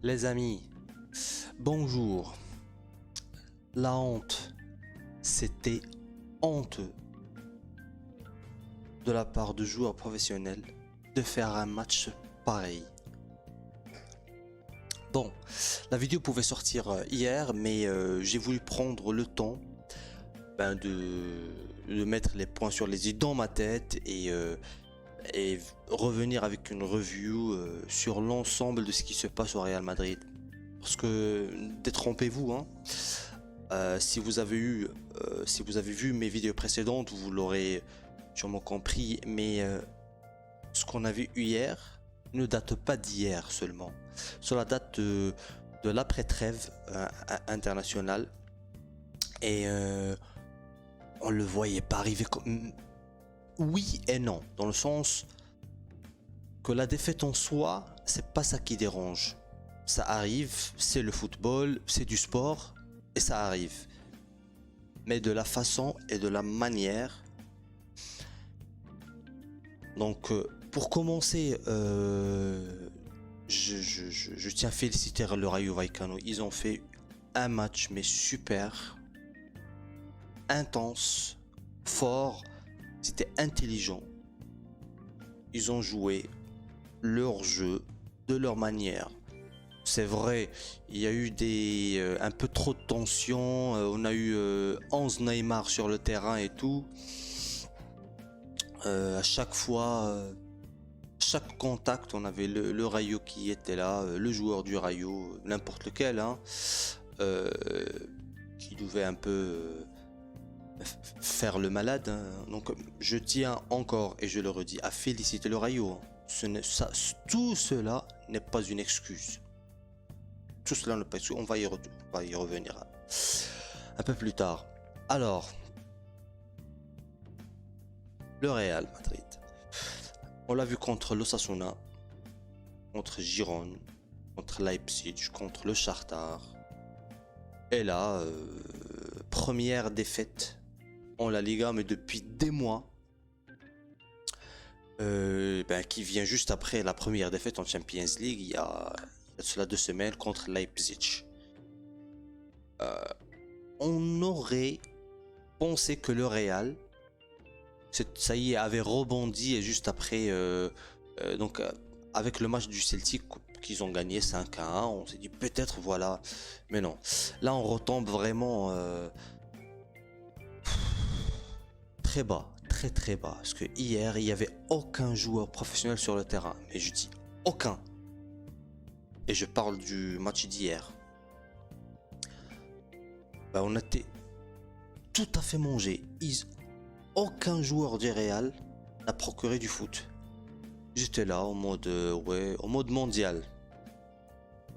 Les amis, bonjour. La honte, c'était honteux de la part de joueurs professionnels de faire un match pareil. Bon, la vidéo pouvait sortir hier, mais j'ai voulu prendre le temps de mettre les points sur les i dans ma tête et revenir avec une review sur l'ensemble de ce qui se passe au Real Madrid. Parce que détrompez-vous, hein. Si vous avez vu mes vidéos précédentes, vous l'aurez sûrement compris, mais ce qu'on a vu hier ne date pas d'hier seulement. Cela date de l'après-trêve internationale et on le voyait pas arriver comme... Oui et non, dans le sens que la défaite en soi, c'est pas ça qui dérange. Ça arrive, c'est le football, c'est du sport, et ça arrive. Mais de la façon et de la manière. Donc, pour commencer, je tiens à féliciter le Rayo Vallecano. Ils ont fait un match, mais super, intense, fort. C'était intelligent. Ils ont joué leur jeu de leur manière. C'est vrai, il y a eu un peu trop de tension. On a eu 11 Neymar sur le terrain et tout. À chaque fois, chaque contact, on avait le Rayo qui était là, le joueur du Rayo, n'importe lequel, hein, qui devait un peu faire le malade, hein. Donc je tiens encore, et je le redis, à féliciter le Rayo. Tout cela n'est pas une excuse. Tout cela n'est pas une excuse. On va y revenir un peu plus tard. Alors, le Real Madrid. On l'a vu contre l'Osasuna, contre Girone, contre Leipzig, contre le Shakhtar. Et là, première défaite en La Liga, mais depuis des mois, qui vient juste après la première défaite en Champions League, il y a cela 2 semaines contre Leipzig. On aurait pensé que le Real, ça y est, avait rebondi et juste après, avec le match du Celtic qu'ils ont gagné 5-1, on s'est dit peut-être voilà, mais non. Là, on retombe vraiment très bas, très bas, parce que hier, il n'y avait aucun joueur professionnel sur le terrain, mais je dis aucun. Et je parle du match d'hier. On était tout à fait mangé. Aucun joueur du Real n'a procuré du foot. J'étais là en mode en mode mondial.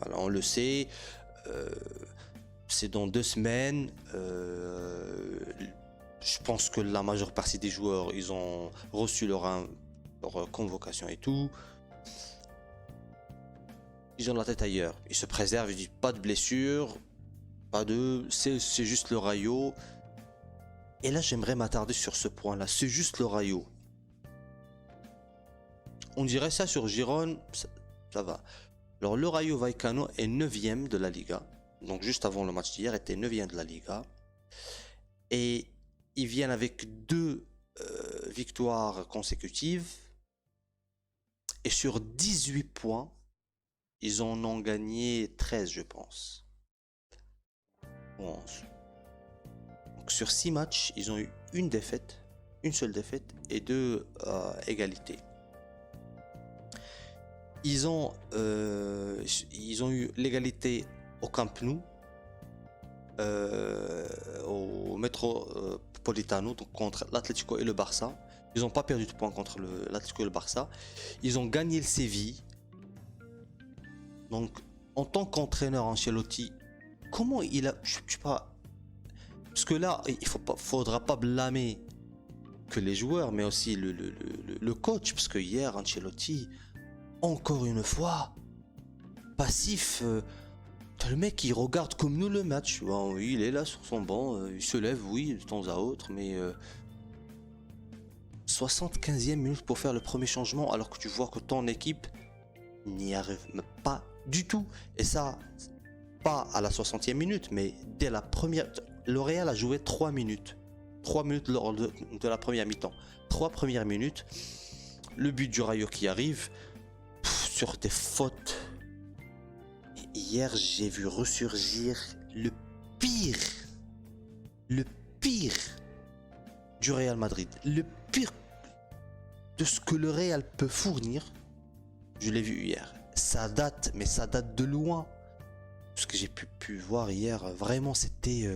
Voilà, on le sait. C'est dans 2 semaines. Je pense que la majeure partie des joueurs, ils ont reçu leur convocation et tout. Ils ont la tête ailleurs. Ils se préservent. Ils disent pas de blessure, c'est juste le Rayo. Et là, j'aimerais m'attarder sur ce point-là. C'est juste le Rayo. On dirait ça sur Girone, ça va. Alors, le Rayo Vallecano est 9ème de la Liga. Donc, juste avant le match d'hier, était 9ème de la Liga. Et ils viennent avec 2 victoires consécutives. Et sur 18 points, ils en ont gagné 13, je pense. 11. Donc sur 6 matchs, ils ont eu une seule défaite et 2 égalités. Ils ont eu l'égalité au Camp Nou, au Metropolitano, donc contre l'Atlético et le Barça. Ils n'ont pas perdu de points contre l'Atlético et le Barça. Ils ont gagné le Séville. Donc, en tant qu'entraîneur Ancelotti, comment il a... Je sais pas... Parce que là, il faudra pas blâmer que les joueurs, mais aussi le coach. Parce que hier, Ancelotti, encore une fois, passif. T'as le mec qui regarde comme nous le match. Bon, oui, il est là sur son banc, il se lève, oui, de temps à autre, mais 75e minute pour faire le premier changement, alors que tu vois que ton équipe n'y arrive pas du tout. Et ça, pas à la 60e minute, mais dès la première. Le Real a joué 3 minutes. 3 minutes lors de la première mi-temps. 3 premières minutes. Le but du Rayo qui arrive sur des fautes. Et hier, j'ai vu ressurgir le pire du Real Madrid. Le pire de ce que le Real peut fournir. Je l'ai vu hier. Ça date, mais ça date de loin. Ce que j'ai pu voir hier, vraiment, c'était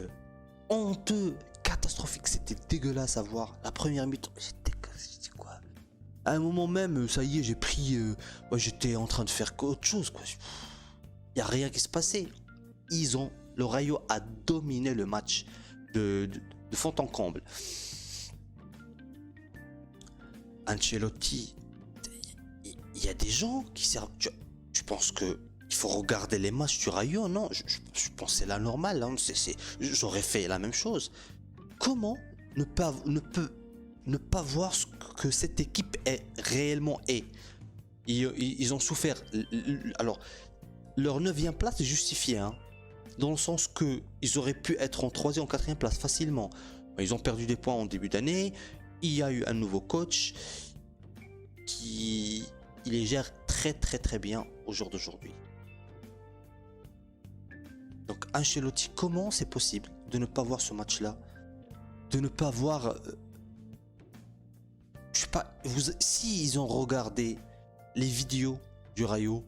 honteux, catastrophique. C'était dégueulasse à voir. La première mi-temps, j'étais quoi? À un moment même, ça y est, j'ai pris... j'étais en train de faire autre chose, quoi. Il n'y a rien qui se passait. Le Rayo a dominé le match de fond en comble. Ancelotti, il y a des gens qui servent... Tu penses que il faut regarder les matchs du Rayo? Non, je pense que c'est la normale. Hein. J'aurais fait la même chose. Comment ne pas voir ce que cette équipe réellement est? Ils ont souffert. Alors, leur 9e place est justifiée. Hein, dans le sens que ils auraient pu être en 3e ou 4e place facilement. Ils ont perdu des points en début d'année. Il y a eu un nouveau coach qui les gère très bien au jour d'aujourd'hui. Donc Ancelotti, comment c'est possible de ne pas voir ce match-là? De ne pas voir... je sais pas, si ils ont regardé les vidéos du Rayo,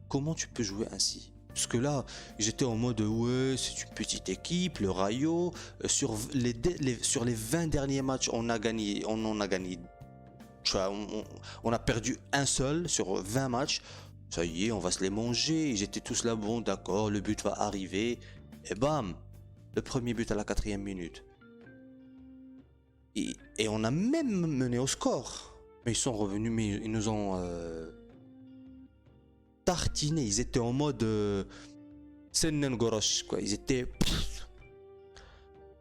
comment tu peux jouer ainsi? Parce que là, j'étais en mode, ouais, c'est une petite équipe, le Rayo. Sur les 20 derniers matchs, on en a gagné. On a perdu un seul sur 20 matchs. Ça y est, on va se les manger. Ils étaient tous là, bon, d'accord, le but va arriver. Et bam, le premier but à la 4e minute. Et on a même mené au score. Mais ils sont revenus, mais ils nous ont tartiné. Ils étaient en mode Sennen Gorosh, quoi. Ils étaient...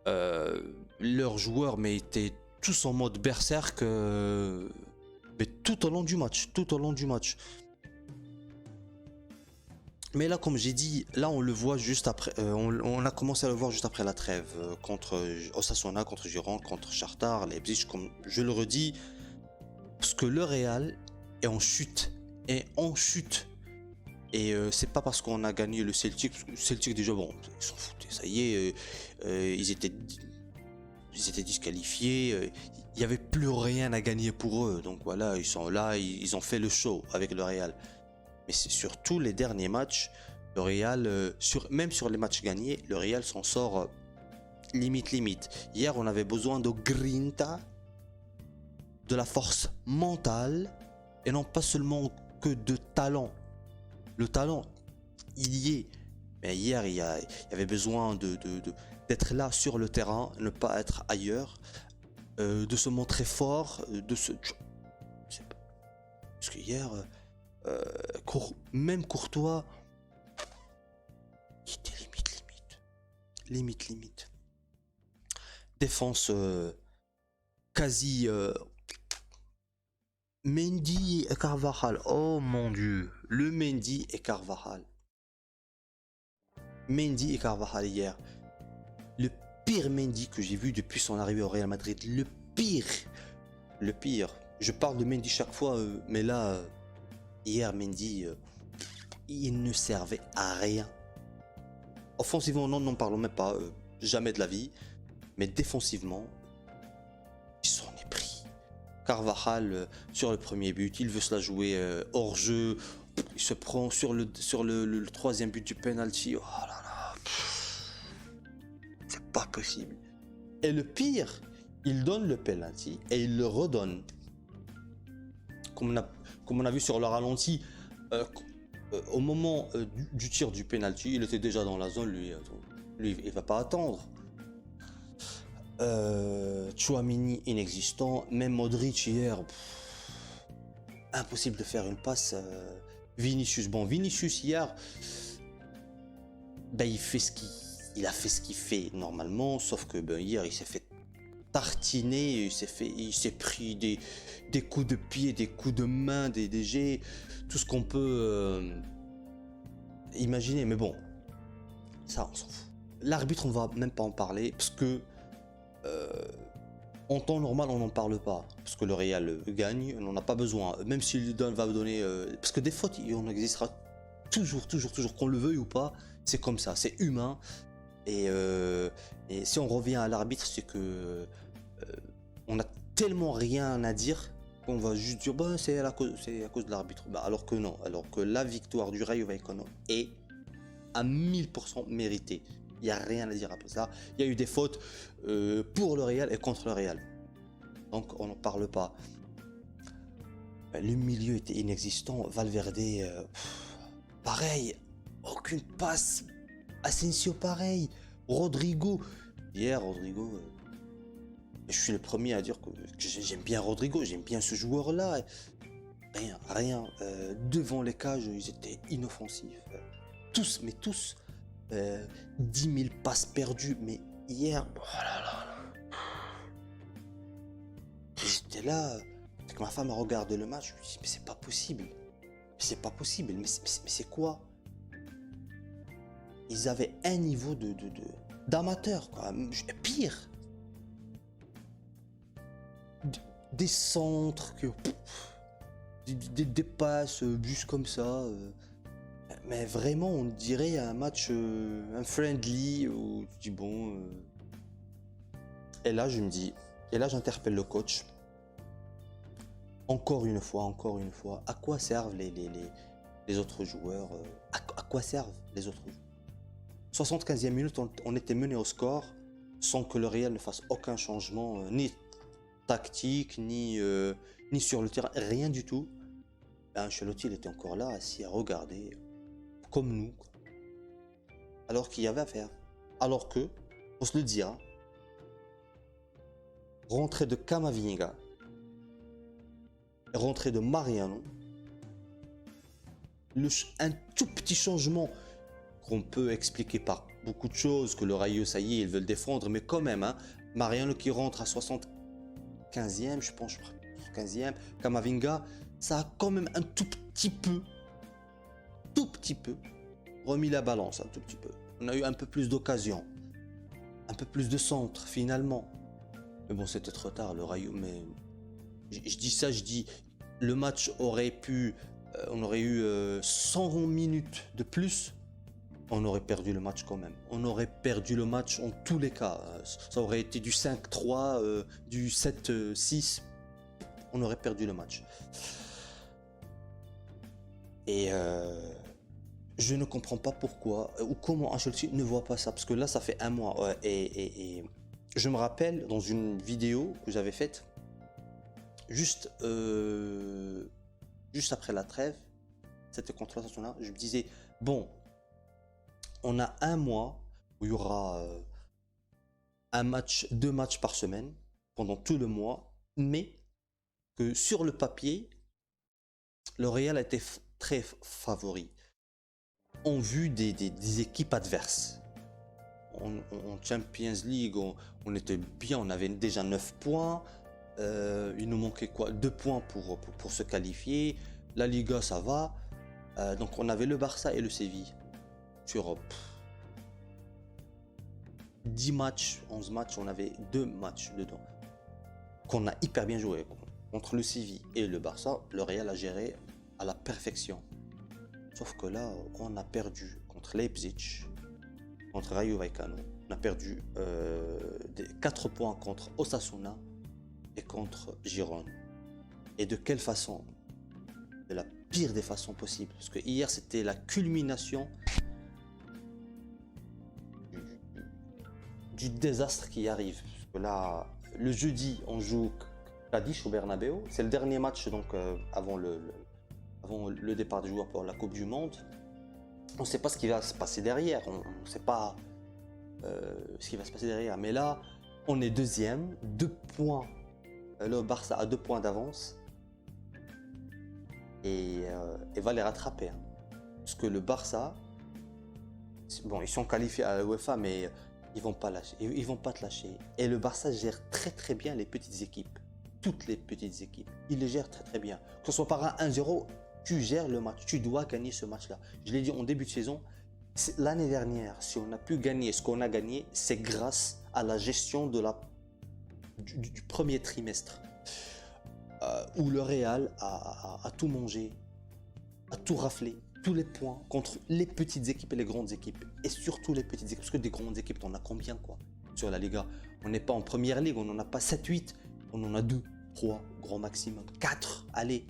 leurs joueurs, mais étaient tous en mode berserk. Mais tout au long du match. Mais là, comme j'ai dit, là on le voit juste après. On a commencé à le voir juste après la trêve contre Osasuna, contre Girona, contre Shakhtar, Leipzig. Comme je le redis, parce que le Real est en chute, Et c'est pas parce qu'on a gagné le Celtic. Le Celtic déjà, bon, ils s'en foutaient. Ça y est, ils étaient disqualifiés. Il n'y avait plus rien à gagner pour eux. Donc voilà, ils sont là, ils ont fait le show avec le Real. Mais c'est surtout les derniers matchs, le Real, même sur les matchs gagnés, le Real s'en sort limite. Hier, on avait besoin de grinta, de la force mentale, et non pas seulement que de talent. Le talent, il y est. Mais hier, il y avait besoin d'être là sur le terrain, ne pas être ailleurs, de se montrer fort, parce que hier... même Courtois, il était limite. Défense quasi Mendy et Carvajal. Oh mon Dieu, le Mendy et Carvajal. Hier, le pire Mendy que j'ai vu depuis son arrivée au Real Madrid. Le pire. Je parle de Mendy chaque fois, mais là. Hier, Mendy, il ne servait à rien. Offensivement, non, n'en parlons même pas, jamais de la vie. Mais défensivement, il s'en est pris. Carvajal, sur le premier but, il veut se la jouer hors jeu. Il se prend sur le 3e but du penalty. Oh là là, c'est pas possible. Et le pire, il donne le penalty et il le redonne. Comme on a vu sur le ralenti, au moment du tir du penalty, il était déjà dans la zone, lui il va pas attendre. Tchouaméni inexistant, même Modric hier, impossible de faire une passe. Vinicius hier, il a fait ce qu'il fait normalement, sauf que hier il s'est fait tartiné, il s'est pris des coups de pied, des coups de main, des jets, tout ce qu'on peut imaginez, mais bon, ça on s'en fout. L'arbitre, on va même pas en parler parce que en temps normal, on n'en parle pas parce que le Real gagne, on n'en a pas besoin. Même s'il va donner, parce que des fautes, il en existera toujours, qu'on le veuille ou pas. C'est comme ça, c'est humain. Et si on revient à l'arbitre, c'est que on a tellement rien à dire qu'on va juste dire bah, c'est à cause de l'arbitre. Bah, alors que non, alors que la victoire du Rayo Vallecano est à 1000% méritée. Il n'y a rien à dire après ça. Il y a eu des fautes pour le Real et contre le Real. Donc on n'en parle pas. Le milieu était inexistant. Valverde, pareil. Aucune passe. Asensio, pareil. Rodrigo. Hier, Rodrigo. Je suis le premier à dire que j'aime bien Rodrigo. J'aime bien ce joueur-là. Rien. Devant les cages, ils étaient inoffensifs. Tous, mais tous. 10 000 passes perdues, mais hier, oh là là. J'étais là, avec ma femme a regardé le match, je me dis mais c'est pas possible, mais c'est quoi? Ils avaient un niveau d'amateur, quoi, pire. Des centres, des passes juste comme ça. Mais vraiment, on dirait un match, un friendly, où tu dis bon. Et là, j'interpelle le coach. Encore une fois, à quoi servent les autres joueurs à quoi servent les autres joueurs? 75e minute, on était mené au score sans que le Real ne fasse aucun changement, ni tactique, ni sur le terrain, rien du tout. Ancelotti, il était encore là, assis à regarder. Comme nous, quoi. Alors qu'il y avait à faire. Alors que, on se le dira, rentrée de Camavinga, rentrée de Mariano, un tout petit changement qu'on peut expliquer par beaucoup de choses, que le Rayo, ça y est, ils veulent défendre, mais quand même, hein, Mariano qui rentre à 75e, je pense, 15e, Camavinga, ça a quand même un tout petit peu, remis la balance un tout petit peu. On a eu un peu plus d'occasions, un peu plus de centres finalement. Mais bon, c'était trop tard, le Rayo. Mais je dis, le match aurait pu, on aurait eu 100 minutes de plus, on aurait perdu le match quand même. On aurait perdu le match en tous les cas. Ça aurait été du 5-3, du 7-6, on aurait perdu le match. Et je ne comprends pas pourquoi ou comment Ancelotti ne voit pas ça, parce que là ça fait un mois et je me rappelle dans une vidéo que j'avais faite juste après la trêve, c'était contre Osasuna, je me disais bon, on a un mois où il y aura deux matchs par semaine pendant tout le mois, mais que sur le papier le Real a été très favori en vue des équipes adverses. En Champions League, on était bien, on avait déjà 9 points. Il nous manquait quoi? 2 points pour se qualifier. La Liga, ça va. Donc on avait le Barça et le Séville. Sur 10 matchs, 11 matchs, on avait 2 matchs dedans. Qu'on a hyper bien joué. Contre le Séville et le Barça, le Real a géré à la perfection. Sauf que là, on a perdu contre Leipzig, contre Rayo Vallecano. On a perdu 4 points contre Osasuna et contre Girone. Et de quelle façon? De la pire des façons possibles. Parce que hier, c'était la culmination du désastre qui arrive. Parce que là, le jeudi, on joue Cadiz au Bernabéu. C'est le dernier match donc, avant le départ des joueurs pour la Coupe du Monde. On ne sait pas ce qui va se passer derrière. On ne sait pas ce qui va se passer derrière. Mais là, on est deuxième, 2 points. Le Barça a 2 points d'avance. Et va les rattraper. Hein. Parce que le Barça, bon, ils sont qualifiés à la UEFA, mais ils vont pas lâcher. Ils vont pas te lâcher. Et le Barça gère très très bien les petites équipes. Toutes les petites équipes. Ils les gèrent très très bien. Que ce soit par un 1-0, tu gères le match, tu dois gagner ce match-là. Je l'ai dit en début de saison, l'année dernière, si on a pu gagner ce qu'on a gagné, c'est grâce à la gestion du premier trimestre, où le Real a tout mangé, a tout raflé, tous les points contre les petites équipes et les grandes équipes. Et surtout les petites équipes, parce que des grandes équipes, on a combien quoi sur la Liga? On n'est pas en première ligue, on n'en a pas 7-8, on en a 2, 3, grand maximum, 4, allez.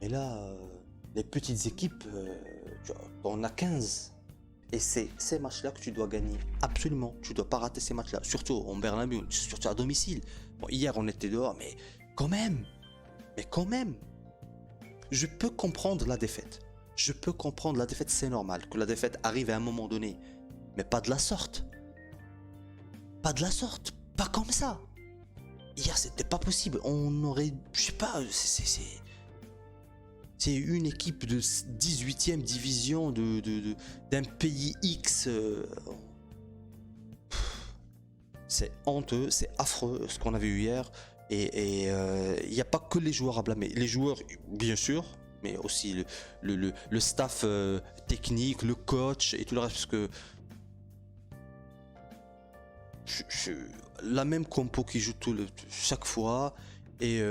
Mais là, les petites équipes, on a 15. Et c'est ces matchs-là que tu dois gagner. Absolument, tu ne dois pas rater ces matchs-là. Surtout en Bernabéu, surtout à domicile. Bon, hier, on était dehors, mais quand même. Mais quand même. Je peux comprendre la défaite. Je peux comprendre la défaite, c'est normal. Que la défaite arrive à un moment donné. Mais pas de la sorte. Pas de la sorte. Pas comme ça. Hier, c'était pas possible. On aurait... Je sais pas, c'est une équipe de 18e division d'un pays X. C'est honteux, c'est affreux ce qu'on avait eu hier. Et il n'y a pas que les joueurs à blâmer. Les joueurs, bien sûr, mais aussi le staff technique, le coach et tout le reste. Parce que la même compo qui joue chaque fois. Et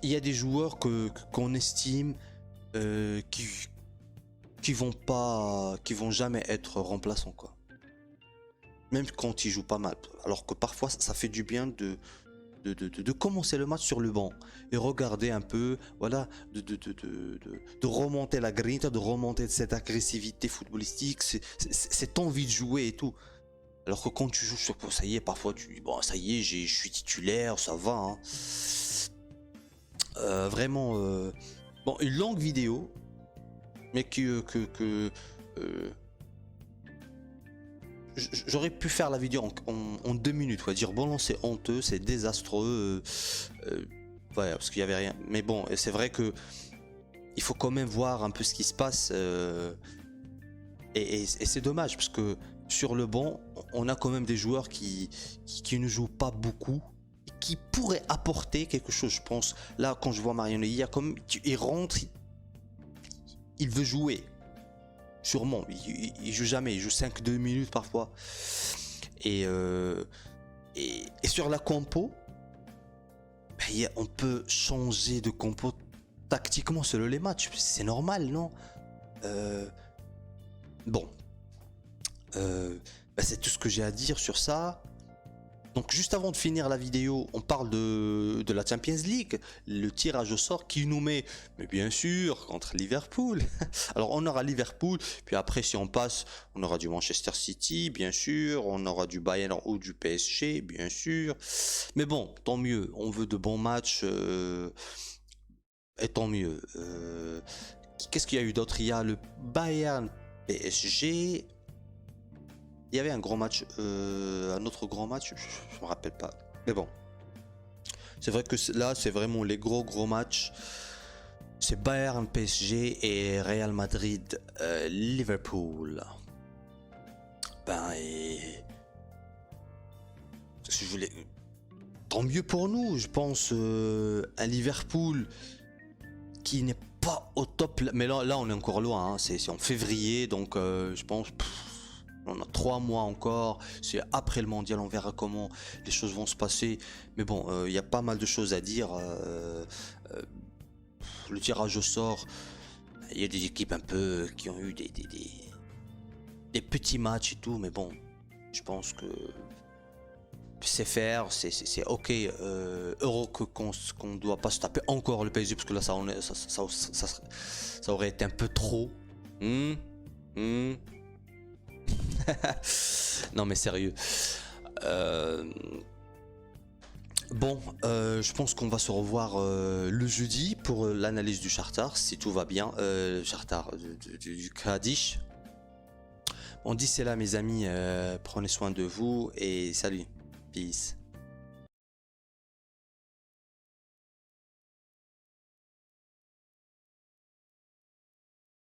il y a des joueurs qu'on estime qui vont jamais être remplaçants, quoi. Même quand ils jouent pas mal. Alors que parfois ça fait du bien de commencer le match sur le banc et regarder un peu, voilà, de remonter la grinta, de remonter cette agressivité footballistique, cette envie de jouer et tout. Alors que quand tu joues sur, ça y est, parfois tu dis bon, ça y est, je suis titulaire, ça va, hein. Vraiment, bon, une longue vidéo, mais j'aurais pu faire la vidéo en 2 minutes, quoi. Dire bon, non, c'est honteux, c'est désastreux, voilà, parce qu'il y avait rien. Mais bon, c'est vrai que il faut quand même voir un peu ce qui se passe, et c'est dommage parce que sur le banc, on a quand même des joueurs qui ne jouent pas beaucoup, qui pourraient apporter quelque chose, je pense. Là, quand je vois Mariano hier, comme il rentre, il veut jouer. Sûrement, il joue jamais, il joue 5-2 minutes parfois. Et sur la compo, on peut changer de compo tactiquement selon les matchs. C'est normal, non? Bon. C'est tout ce que j'ai à dire sur ça. Donc juste avant de finir la vidéo, on parle de la Champions League, le tirage au sort qui nous met, mais bien sûr, contre Liverpool. Alors on aura Liverpool, puis après si on passe, on aura du Manchester City, bien sûr, on aura du Bayern ou du PSG, bien sûr. Mais bon, tant mieux, on veut de bons matchs, et tant mieux. Qu'est-ce qu'il y a eu d'autre? Il y a le Bayern PSG. Il y avait un grand match, un autre grand match, je me rappelle pas. Mais bon, c'est vrai que là, c'est vraiment les gros matchs. C'est Bayern, PSG et Real Madrid, Liverpool. Je voulais... Tant mieux pour nous, je pense. Un Liverpool qui n'est pas au top. Mais là on est encore loin. Hein. C'est en février, donc je pense... On a 3 mois encore, c'est après le mondial, on verra comment les choses vont se passer. Mais bon, il y a pas mal de choses à dire. Le tirage au sort, il y a des équipes un peu qui ont eu des petits matchs et tout. Mais bon, je pense que c'est faire, c'est ok. Heureux qu'on ne doit pas se taper encore le PSG, parce que là ça aurait été un peu trop. Non mais sérieux. Bon, je pense qu'on va se revoir le jeudi pour l'analyse du Shakhtar, si tout va bien. Shakhtar du Kaddish. Bon, d'ici là mes amis, prenez soin de vous et salut. Peace.